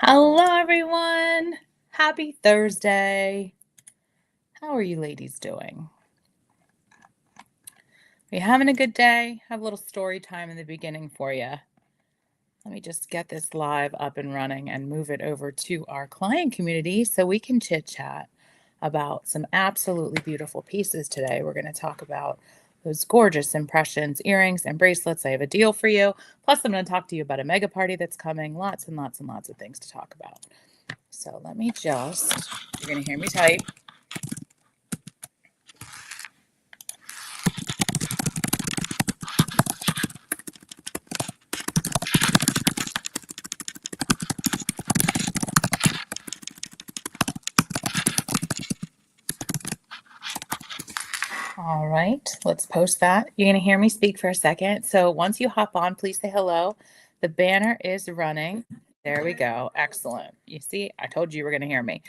Hello, everyone. Happy Thursday. How are you ladies doing? Are you having a good day? Have a little story time in the beginning for you. Let me just get this live up and running and move it over to our client community so we can chit chat about some absolutely beautiful pieces today. We're going to talk about those gorgeous impressions, earrings, and bracelets. I have a deal for you. Plus, I'm going to talk to you about a mega party that's coming. Lots and lots and lots of things to talk about. So let me just, you're going to hear me type. All right, let's post that. You're going to hear me speak for a second. So once you hop on, please say hello. The banner is running. There we go. Excellent. You see, I told you were going to hear me.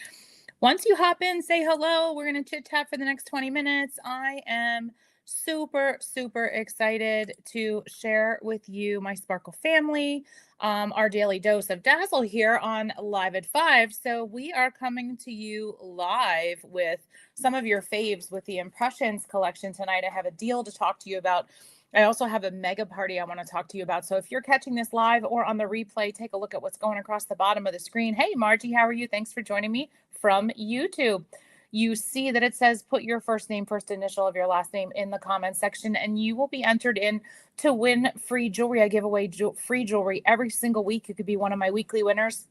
Once you hop in, say hello. We're going to chit chat for the next 20 minutes. I am super, super excited to share with you, my Sparkle family, our daily dose of dazzle here on Live at 5. So we are coming to you live with some of your faves with the Impressions collection tonight. I have a deal to talk to you about. I also have a mega party I want to talk to you about. So if you're catching this live or on the replay, take a look at what's going across the bottom of the screen. Hey, Margie, how are you? Thanks for joining me from YouTube. You see that it says put your first name, first initial of your last name in the comment section, and you will be entered in to win free jewelry. I give away free jewelry every single week. You could be one of my weekly winners.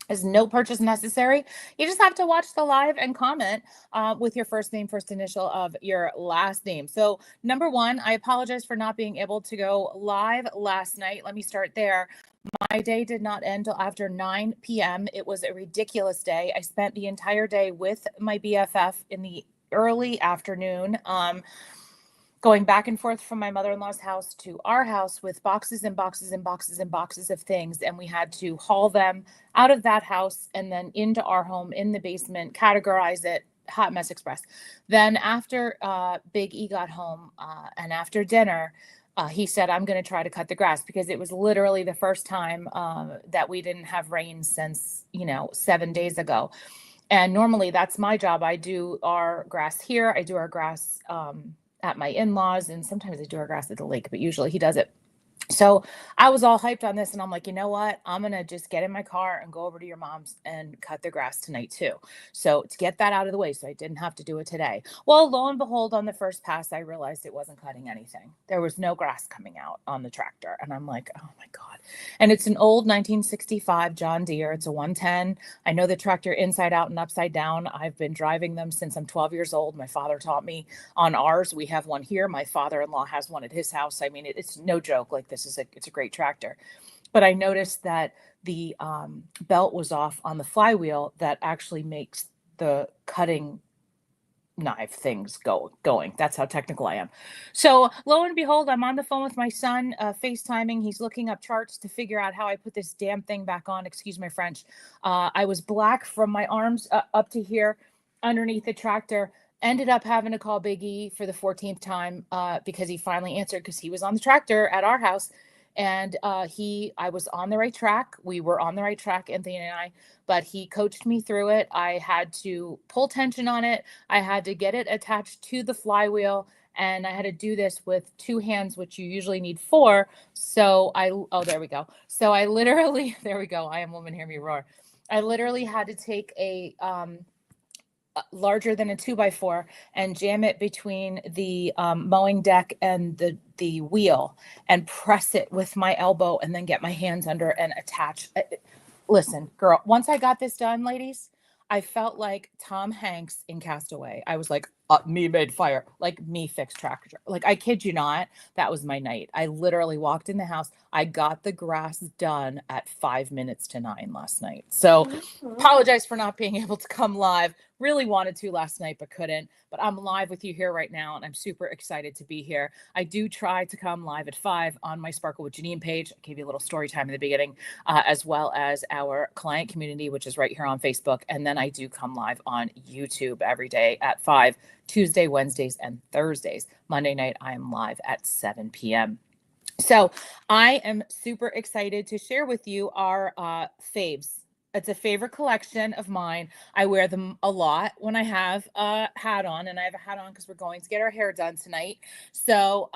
There's no purchase necessary. You just have to watch the live and comment with your first name, first initial of your last name. So number one, I apologize for not being able to go live last night. Let me start there. My day did not end till after 9 p.m. It was a ridiculous day. I spent the entire day with my BFF in the early afternoon. Going back and forth from my mother-in-law's house to our house with boxes and boxes and boxes and boxes of things. And we had to haul them out of that house and then into our home in the basement, categorize it, hot mess express. Then after Big E got home and after dinner, he said, I'm going to try to cut the grass because it was literally the first time that we didn't have rain since, 7 days ago. And normally that's my job. I do our grass here. I do our grass at my in-laws, and sometimes I do our grass at the lake, but usually he does it. So I was all hyped on this, and I'm like, you know what? I'm going to just get in my car and go over to your mom's and cut the grass tonight too. So to get that out of the way, so I didn't have to do it today. Well, lo and behold, on the first pass, I realized it wasn't cutting anything. There was no grass coming out on the tractor. And I'm like, oh my God. And it's an old 1965 John Deere. It's a 110. I know the tractor inside out and upside down. I've been driving them since I'm 12 years old. My father taught me on ours. We have one here. My father-in-law has one at his house. I mean, it's no joke. Like it's a great tractor. But I noticed that the belt was off on the flywheel that actually makes the cutting knife things going. That's how technical I am. So lo and behold, I'm on the phone with my son, FaceTiming. He's looking up charts to figure out how I put this damn thing back on. Excuse my French. I was black from my arms up to here underneath the tractor. Ended up having to call Big E for the 14th time because he finally answered because he was on the tractor at our house. And I was on the right track. We were on the right track, Anthony and I, but he coached me through it. I had to pull tension on it. I had to get it attached to the flywheel. And I had to do this with two hands, which you usually need four. So there we go. So I literally, there we go. I am woman, hear me roar. I literally had to take a larger than a 2x4 and jam it between the mowing deck and the wheel and press it with my elbow and then get my hands under and attach. Listen, girl, once I got this done, ladies, I felt like Tom Hanks in Castaway. I was like, me made fire, like me fixed tractor. Like, I kid you not, that was my night. I literally walked in the house. I got the grass done at 5 minutes to 9 last night. So apologize for not being able to come live. Really wanted to last night, but couldn't. But I'm live with you here right now, and I'm super excited to be here. I do try to come live at 5 on my Sparkle with Janine page. I gave you a little story time in the beginning, as well as our client community, which is right here on Facebook. And then I do come live on YouTube every day at 5, Tuesday, Wednesdays, and Thursdays. Monday night, I am live at 7 p.m. So I am super excited to share with you our faves. It's a favorite collection of mine. I wear them a lot when I have a hat on, and I have a hat on because we're going to get our hair done tonight. So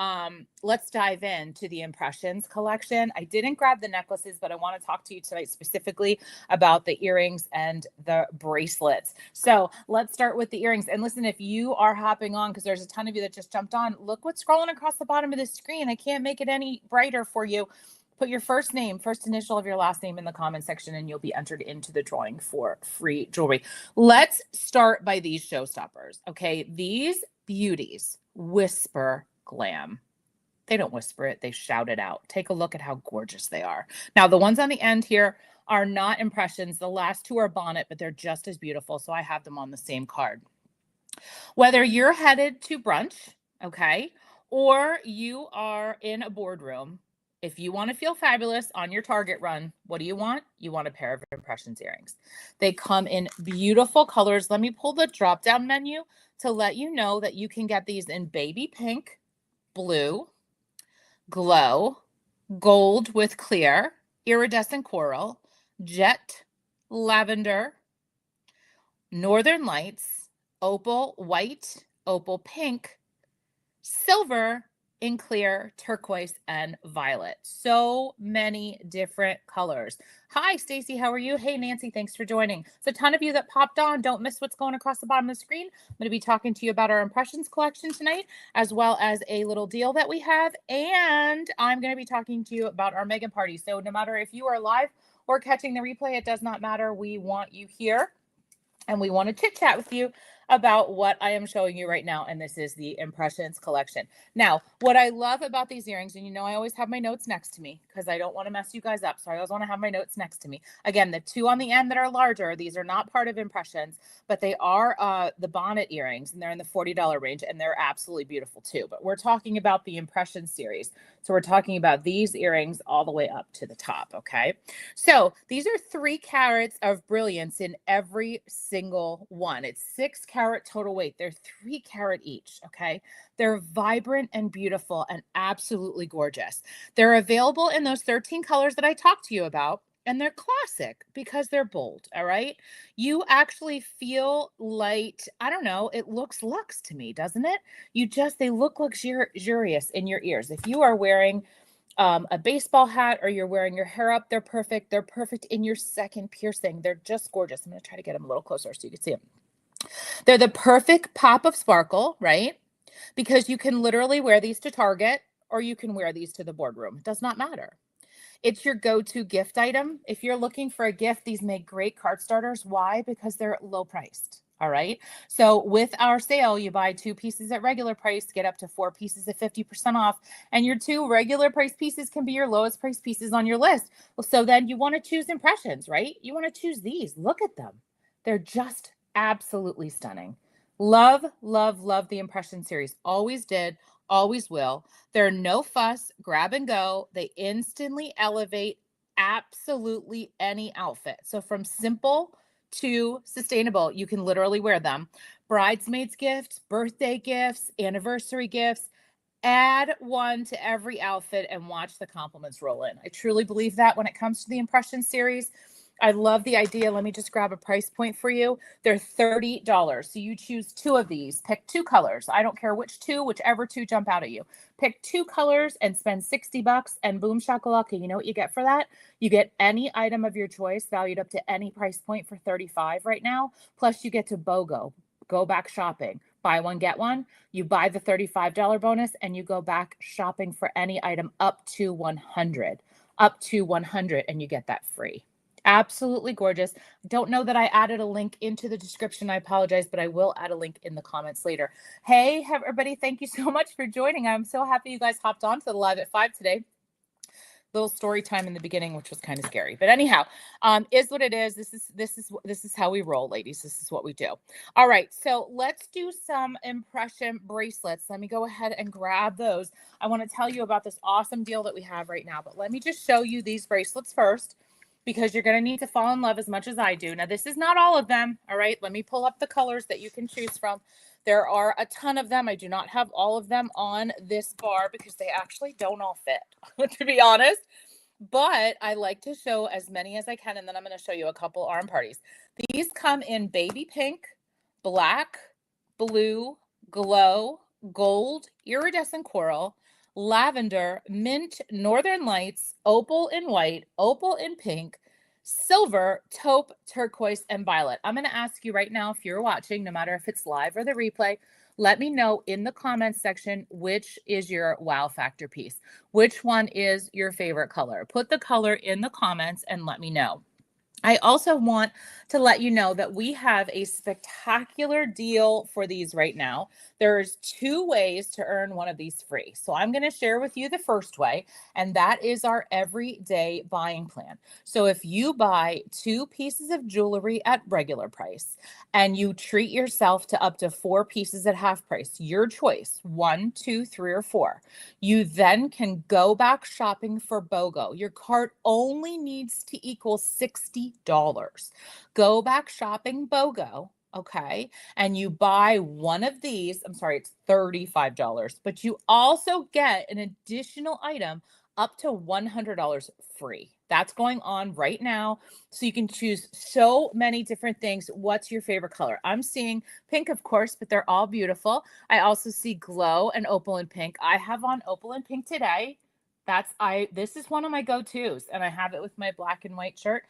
let's dive into the Impressions collection. I didn't grab the necklaces, but I want to talk to you tonight specifically about the earrings and the bracelets. So let's start with the earrings. And listen, if you are hopping on, because there's a ton of you that just jumped on, look what's scrolling across the bottom of the screen. I can't make it any brighter for you. Put your first name, first initial of your last name in the comment section, and you'll be entered into the drawing for free jewelry. Let's start by these showstoppers. Okay, these beauties whisper glam. They don't whisper it, they shout it out. Take a look at how gorgeous they are. Now, the ones on the end here are not Impressions. The last two are bonnet, but they're just as beautiful. So I have them on the same card. Whether you're headed to brunch, okay, or you are in a boardroom, if you want to feel fabulous on your Target run, what do you want? You want a pair of Impressions earrings. They come in beautiful colors. Let me pull the drop down menu to let you know that you can get these in baby pink, blue, glow, gold with clear, iridescent coral, jet, lavender, northern lights, opal white, opal pink, silver, in clear, turquoise, and violet. So many different colors. Hi, Stacy. How are you? Hey, Nancy. Thanks for joining. It's a ton of you that popped on. Don't miss what's going across the bottom of the screen. I'm going to be talking to you about our Impressions collection tonight, as well as a little deal that we have. And I'm going to be talking to you about our mega party. So no matter if you are live or catching the replay, it does not matter. We want you here. And we want to chit chat with you about what I am showing you right now. And this is the Impressions collection. Now, what I love about these earrings, and you know I always have my notes next to me because I don't want to mess you guys up. So I always want to have my notes next to me. Again, the two on the end that are larger, these are not part of Impressions, but they are the bonnet earrings, and they're in the $40 range, and they're absolutely beautiful too. But we're talking about the Impressions series. So we're talking about these earrings all the way up to the top, okay? So these are 3 carats of brilliance in every single one. It's 6 carat total weight. They're 3 carat each, okay? They're vibrant and beautiful and absolutely gorgeous. They're available in those 13 colors that I talked to you about, and they're classic because they're bold, all right? You actually feel light. I don't know, it looks luxe to me, doesn't it? They look luxurious in your ears. If you are wearing a baseball hat or you're wearing your hair up, they're perfect. They're perfect in your second piercing. They're just gorgeous. I'm going to try to get them a little closer so you can see them. They're the perfect pop of sparkle, right? Because you can literally wear these to Target or you can wear these to the boardroom. It does not matter. It's your go-to gift item. If you're looking for a gift, these make great card starters. Why? Because they're low priced. All right. So with our sale, you buy 2 pieces at regular price, get up to 4 pieces at 50% off. And your 2 regular price pieces can be your lowest price pieces on your list. Well, so then you want to choose Impressions, right? You want to choose these. Look at them. They're just absolutely stunning. Love, love, love the Impression series. Always did, always will. They're no fuss, grab and go. They instantly elevate absolutely any outfit. So from simple to sustainable, you can literally wear them. Bridesmaids gifts, birthday gifts, anniversary gifts. Add one to every outfit and watch the compliments roll in. I truly believe that when it comes to the Impression series. I love the idea. Let me just grab a price point for you. They're $30. So you choose 2 of these. Pick 2 colors. I don't care whichever 2 jump out at you. Pick 2 colors and spend $60 and boom shakalaka. You know what you get for that? You get any item of your choice valued up to any price point for $35 right now. Plus you get to BOGO. Go back shopping. Buy one, get one. You buy the $35 bonus and you go back shopping for any item up to $100. Up to $100 and you get that free. Absolutely gorgeous. Don't know that I added a link into the description. I apologize, but I will add a link in the comments later. Hey, everybody. Thank you so much for joining. I'm so happy you guys hopped on to the live at 5 today. Little story time in the beginning, which was kind of scary, but anyhow, is what it is. This is how we roll, ladies. This is what we do. All right, so let's do some impression bracelets. Let me go ahead and grab those. I want to tell you about this awesome deal that we have right now, but let me just show you these bracelets first, because you're going to need to fall in love as much as I do. Now, this is not all of them. All right, let me pull up the colors that you can choose from. There are a ton of them. I do not have all of them on this bar because they actually don't all fit, to be honest. but I like to show as many as I can, and then I'm going to show you a couple arm parties. These come in baby pink, black, blue, glow, gold, iridescent coral, lavender, mint, northern lights, opal and white, opal and pink, silver, taupe, turquoise, and violet. I'm going to ask you right now, if you're watching, no matter if it's live or the replay, let me know in the comments section which is your wow factor piece. Which one is your favorite color? Put the color in the comments and let me know. I also want to let you know that we have a spectacular deal for these right now. There's 2 ways to earn one of these free. So I'm going to share with you the first way, and that is our everyday buying plan. So if you buy 2 pieces of jewelry at regular price and you treat yourself to up to 4 pieces at half price, your choice, 1, 2, 3, or 4, you then can go back shopping for BOGO. Your cart only needs to equal $60. Go back shopping BOGO, okay? And you buy one of these. I'm sorry, it's $35, but you also get an additional item up to $100 free. That's going on right now. So you can choose so many different things. What's your favorite color? I'm seeing pink, of course, but they're all beautiful. I also see glow and opal and pink. I have on opal and pink today. This is one of my go-tos, and I have it with my black and white shirt.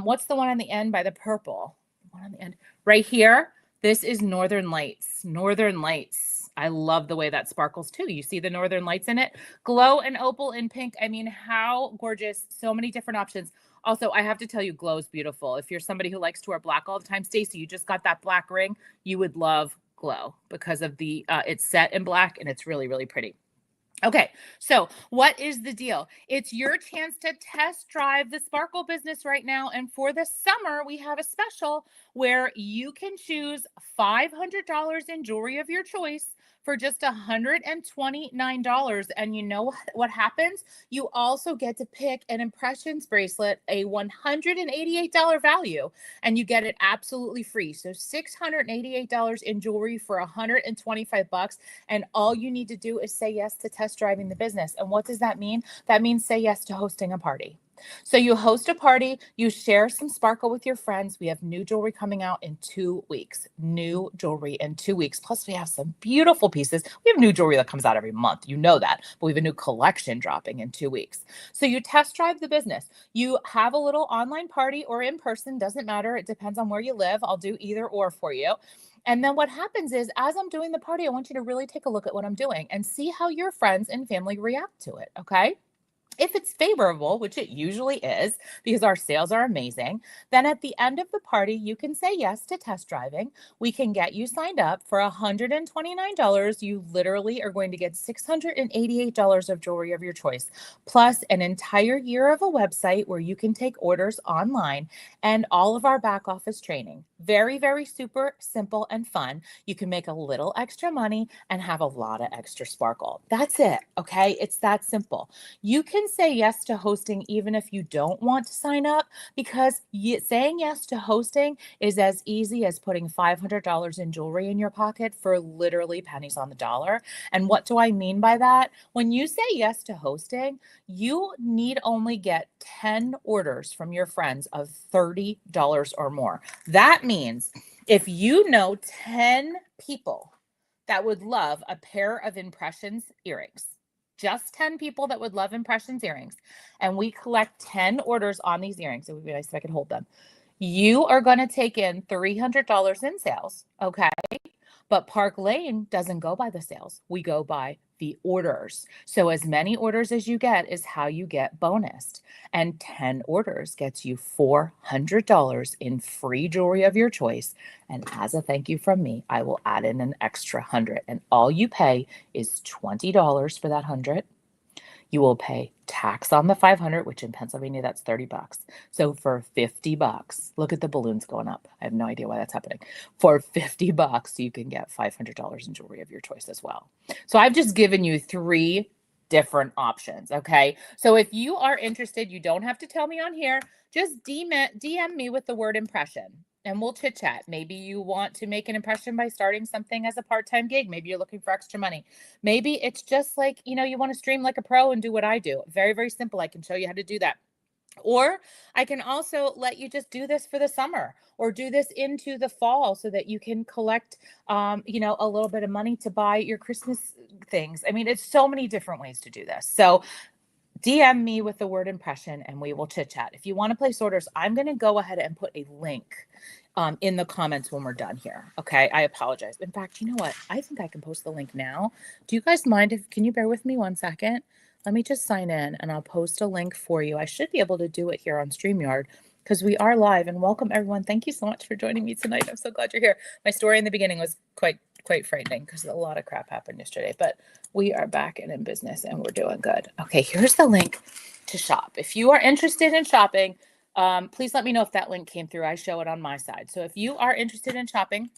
What's the one on the end by the purple? One on the end right here. This is Northern Lights. Northern Lights. I love the way that sparkles too. You see the Northern Lights in it. Glow and opal and pink. I mean, how gorgeous. So many different options. Also, I have to tell you, glow is beautiful. If you're somebody who likes to wear black all the time, Stacy, you just got that black ring. You would love glow because of the, it's set in black and it's really, really pretty. Okay, so what is the deal? It's your chance to test drive the sparkle business right now. And for the summer, we have a special where you can choose $500 in jewelry of your choice for just $129. And you know what happens? You also get to pick an Impressions bracelet, a $188 value, and you get it absolutely free. So $688 in jewelry for $125. And all you need to do is say yes to test driving the business. And what does that mean? That means say yes to hosting a party. So you host a party, you share some sparkle with your friends. We have new jewelry coming out in 2 weeks. New jewelry in 2 weeks. Plus, we have some beautiful pieces. We have new jewelry that comes out every month. You know that. But we have a new collection dropping in 2 weeks. So you test drive the business. You have a little online party or in person. Doesn't matter. It depends on where you live. I'll do either or for you. And then what happens is, as I'm doing the party, I want you to really take a look at what I'm doing and see how your friends and family react to it. Okay. If it's favorable, which it usually is because our sales are amazing, then at the end of the party, you can say yes to test driving. We can get you signed up for $129. You literally are going to get $688 of jewelry of your choice, plus an entire year of a website where you can take orders online and all of our back office training. Very, very super simple and fun. You can make a little extra money and have a lot of extra sparkle. That's it. Okay. It's that simple. You can say yes to hosting even if you don't want to sign up, because saying yes to hosting is as easy as putting $500 in jewelry in your pocket for literally pennies on the dollar. And what do I mean by that? When you say yes to hosting, you need only get 10 orders from your friends of $30 or more. That means if you know 10 people that would love a pair of Impressions earrings, just 10 people that would love Impressions earrings, and we collect 10 orders on these earrings, it would be nice if I could hold them, you are going to take in $300 in sales, okay? But Park Lane doesn't go by the sales. We go by the orders. So as many orders as you get is how you get bonused. And 10 orders gets you $400 in free jewelry of your choice. And as a thank you from me, I will add in an extra 100. And all you pay is $20 for that 100. You will pay tax on the 500, which in Pennsylvania, that's $30. So for $50, look at the balloons going up. I have no idea why that's happening. For $50, you can get $500 in jewelry of your choice as well. So I've just given you 3 different options. Okay. So if you are interested, you don't have to tell me on here. Just DM me with the word impression. and we'll chit chat. Maybe you want to make an impression by starting something as a part-time gig. Maybe you're looking for extra money. Maybe it's just like, you want to stream like a pro and do what I do. Very, very simple. I can show you how to do that. Or I can also let you just do this for the summer or do this into the fall so that you can collect, a little bit of money to buy your Christmas things. I mean, it's so many different ways to do this. So DM me with the word impression and we will chit chat. If you want to place orders, I'm going to go ahead and put a link in the comments when we're done here. Okay. I apologize. In fact, you know what? I think I can post the link now. Do you guys mind can you bear with me 1 second? Let me just sign in and I'll post a link for you. I should be able to do it here on StreamYard because we are live, and welcome everyone. Thank you so much for joining me tonight. I'm so glad you're here. My story in the beginning was quite frightening because a lot of crap happened yesterday, but we are back and in business and we're doing good. Okay, here's the link to shop. If you are interested in shopping, please let me know if that link came through. I show it on my side. So if you are interested in shopping,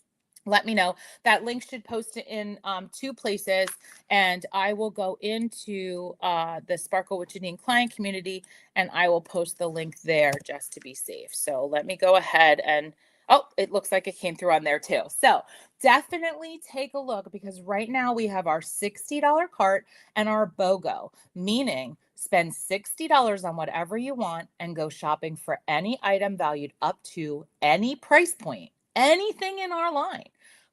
let me know. That link should post it in 2 places, and I will go into the Sparkle with Janine client community, and I will post the link there just to be safe. So let me go ahead and, oh, it looks like it came through on there too. So definitely take a look, because right now we have our $60 cart and our BOGO, meaning spend $60 on whatever you want and go shopping for any item valued up to any price point, anything in our line,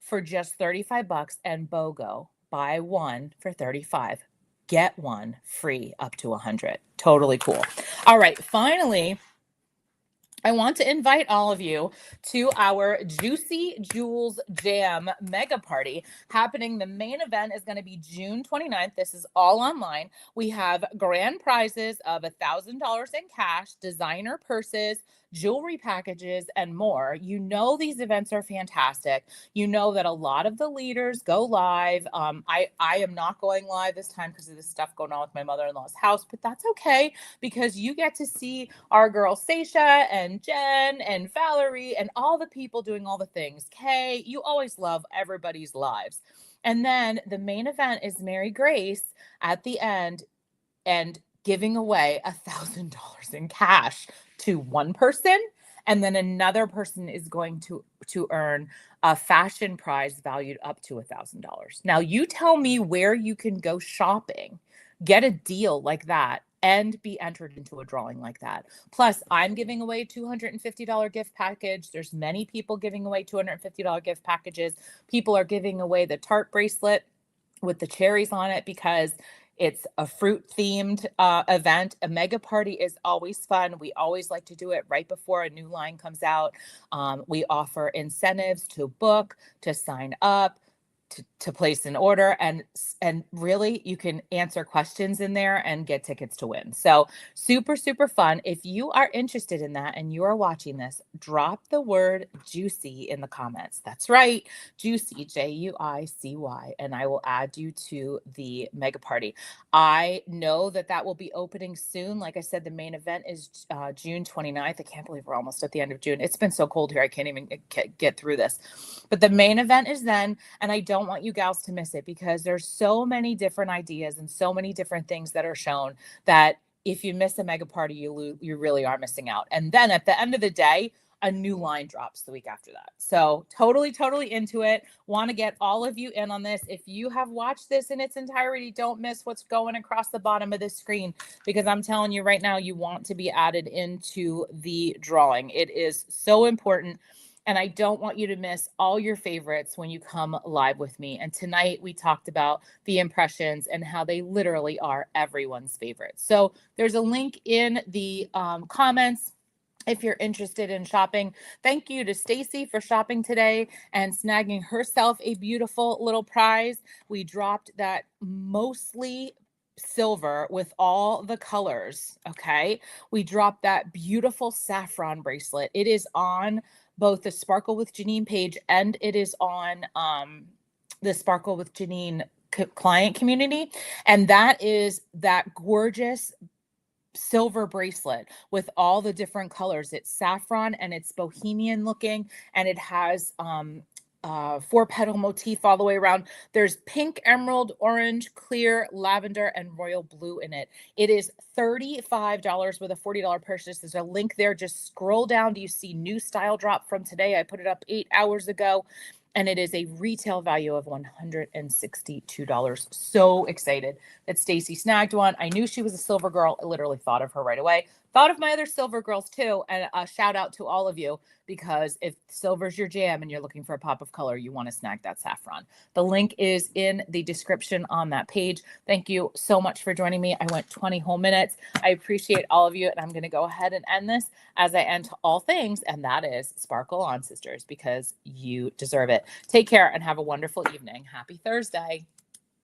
for just 35 bucks, and BOGO, buy one for 35, get one free up to 100. Totally cool. All right, finally, I want to invite all of you to our Juicy Jewels Jam mega party happening. The main event is going to be June 29th. This is all online. We have grand prizes of $1,000 in cash, designer purses, jewelry packages, and more. You know, these events are fantastic. You know that a lot of the leaders go live. I am not going live this time because of the stuff going on with my mother-in-law's house, but that's okay, because you get to see our girl Seisha and Jen and Valerie and all the people doing all the things. Kay, you always love everybody's lives. And then the main event is Mary Grace at the end and giving away $1,000 in cash to one person, and then another person is going to earn a fashion prize valued up to $1,000. Now, you tell me where you can go shopping, get a deal like that, and be entered into a drawing like that. Plus, I'm giving away a $250 gift package. There's many people giving away $250 gift packages. People are giving away the tart bracelet with the cherries on it because it's a fruit themed event. A mega party is always fun. We always like to do it right before a new line comes out. We offer incentives to book, to sign up, to place an order, and really you can answer questions in there and get tickets to win. So super, super fun. If you are interested in that and you are watching this, drop the word juicy in the comments. That's right, juicy, Juicy, and I will add you to the mega party. I know that will be opening soon. Like I said, the main event is June 29th. I can't believe we're almost at the end of June. It's been so cold here, I can't even get through this. But the main event is then, and I don't want you gals to miss it, because there's so many different ideas and so many different things that are shown that if you miss a mega party, you really are missing out. And then at the end of the day, a new line drops the week after that. So totally, totally into it. Want to get all of you in on this. If you have watched this in its entirety, don't miss what's going across the bottom of the screen, because I'm telling you right now, you want to be added into the drawing. It is so important. And I don't want you to miss all your favorites when you come live with me. And tonight we talked about the impressions and how they literally are everyone's favorites. So there's a link in the comments if you're interested in shopping. Thank you to Stacy for shopping today and snagging herself a beautiful little prize. We dropped that mostly silver with all the colors. Okay. We dropped that beautiful saffron bracelet. It is on both the Sparkle with Janine page and it is on the Sparkle with Janine client community. And that is that gorgeous silver bracelet with all the different colors. It's saffron and it's bohemian looking, and it has four petal motif all the way around. There's pink, emerald, orange, clear, lavender, and royal blue in it. It is $35 with a $40 purchase. There's a link there. Just scroll down. Do you see new style drop from today? I put it up 8 hours ago. And it is a retail value of $162. So excited that Stacy snagged one. I knew she was a silver girl. I literally thought of her right away. Thought of my other silver girls too. And a shout out to all of you, because if silver's your jam and you're looking for a pop of color, you want to snag that saffron. The link is in the description on that page. Thank you so much for joining me. I went 20 whole minutes. I appreciate all of you. And I'm going to go ahead and end this as I end all things. And that is sparkle on, sisters, because you deserve it. Take care and have a wonderful evening. Happy Thursday.